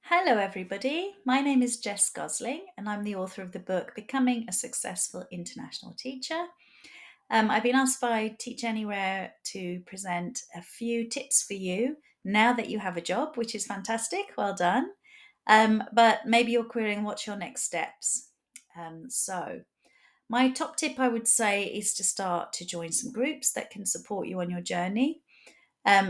Hello, everybody. My name is Jess Gosling, and I'm the author of the book Becoming a Successful International Teacher. I've been asked by Teach Anywhere to present a few tips for you now that you have a job, which is fantastic. Well done. But maybe you're querying what's your next steps. My top tip I would say is to start to join some groups that can support you on your journey.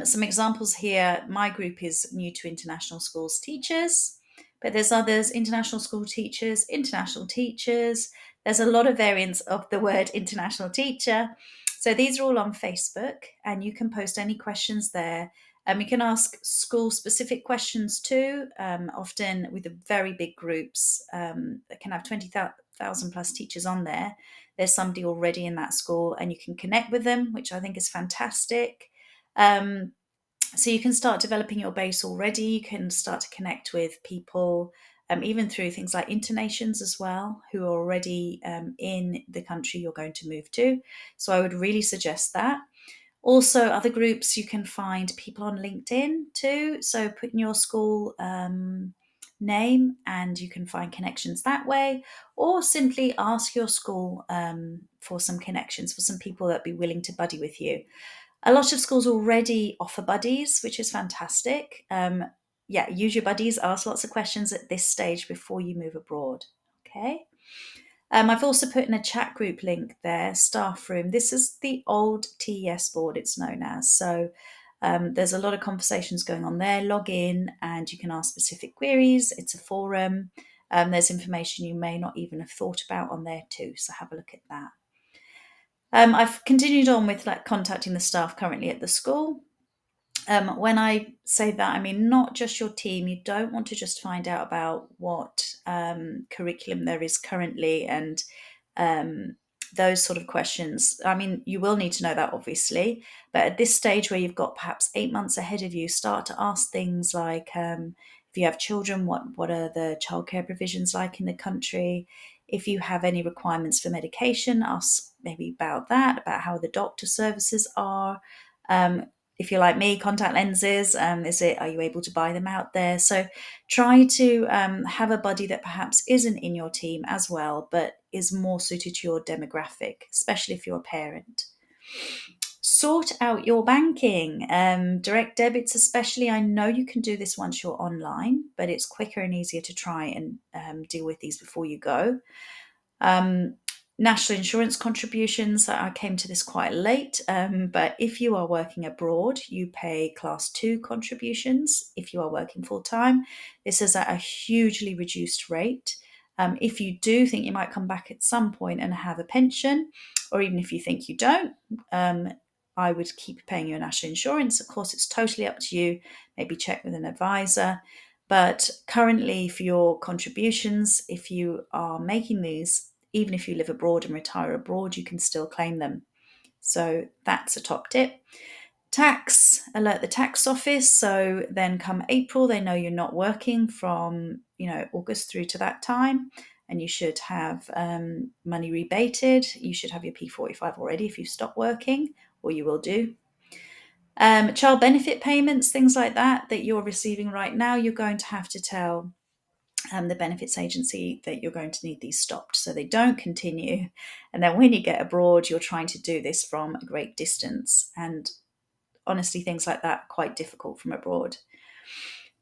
Some examples here, my group is new to international schools teachers, but there's others, international school teachers, international teachers. There's a lot of variants of the word international teacher. So these are all on Facebook, and you can post any questions there. You can ask school specific questions too, often with the very big groups that can have 20,000 plus teachers on there. There's somebody already in that school, and you can connect with them, which I think is fantastic. Um, so you can start developing your base already. You can start to connect with people, even through things like internations as well, who are already in the country you're going to move to. So I would really suggest that. Also, other groups you can find people on LinkedIn too. So put in your school name and you can find connections that way, or simply ask your school for some connections, for some people that be willing to buddy with you. A lot of schools already offer buddies, which is fantastic. Yeah, use your buddies, ask lots of questions at this stage before you move abroad. Okay. I've also put in a chat group link there, staff room. This is the old TES board, it's known as. So there's a lot of conversations going on there. Log in and you can ask specific queries. It's a forum. There's information you may not even have thought about on there too. So have a look at that. I've continued on with contacting the staff currently at the school. When I say that, I mean not just your team. You don't want to just find out about what curriculum there is currently and um, those sort of questions. I mean, you will need to know that obviously, but at this stage where you've got perhaps 8 months ahead of you, start to ask things like if you have children, what are the childcare provisions like in the country? If you have any requirements for medication, ask maybe about that, about how the doctor services are. Um, if you're like me, contact lenses, are you able to buy them out there? So try to have a buddy that perhaps isn't in your team as well, but is more suited to your demographic, especially if you're a parent. Sort out your banking, direct debits, especially. I know you can do this once you're online, but it's quicker and easier to try and deal with these before you go. Um, National insurance contributions, I came to this quite late, but if you are working abroad, you pay class 2 contributions. If you are working full time, this is at a hugely reduced rate. If you do think you might come back at some point and have a pension, or even if you think you don't, um, I would keep paying your national insurance. Of course, it's totally up to you. Maybe check with an advisor. But currently, for your contributions, if you are making these, even if you live abroad and retire abroad, you can still claim them. So that's a top tip. Tax, alert the tax office. So then come April, they know you're not working from, August through to that time. And you should have money rebated. You should have your P45 already if you've stopped working, or you will do. Child benefit payments, things like that you're receiving right now, you're going to have to tell the benefits agency that you're going to need these stopped so they don't continue. And then when you get abroad, you're trying to do this from a great distance. And honestly, things like that are quite difficult from abroad.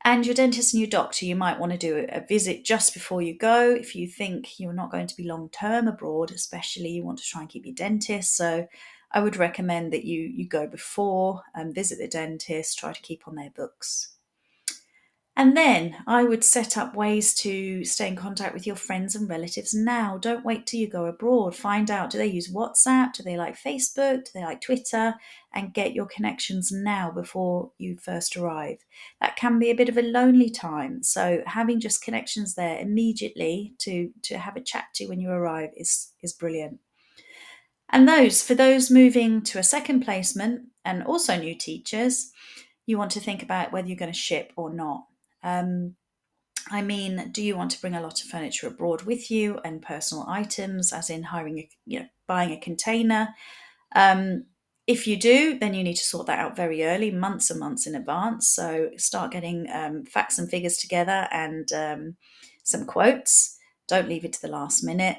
And your dentist and your doctor, you might want to do a visit just before you go. If you think you're not going to be long term abroad, especially, you want to try and keep your dentist. So I would recommend that you go before and visit the dentist, try to keep on their books. And then I would set up ways to stay in contact with your friends and relatives now. Don't wait till you go abroad. Find out, do they use WhatsApp? Do they like Facebook? Do they like Twitter? And get your connections now before you first arrive. That can be a bit of a lonely time. So having just connections there immediately to have a chat to when you arrive is brilliant. And for those moving to a second placement and also new teachers, you want to think about whether you're going to ship or not. Do you want to bring a lot of furniture abroad with you and personal items, as in buying a container? If you do, then you need to sort that out very early, months and months in advance. So start getting facts and figures together and some quotes. Don't leave it to the last minute.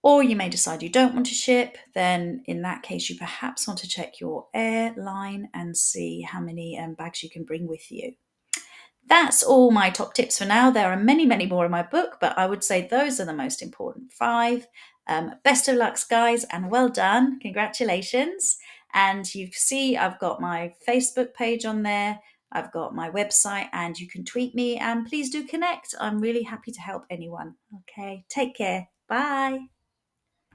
Or you may decide you don't want to ship. Then, in that case, you perhaps want to check your airline and see how many bags you can bring with you. That's all my top tips for now. There are many, many more in my book, but I would say those are the most important five. Best of luck, guys, and well done. Congratulations. And you see, I've got my Facebook page on there, I've got my website, and you can tweet me and please do connect. I'm really happy to help anyone. Okay, take care. Bye.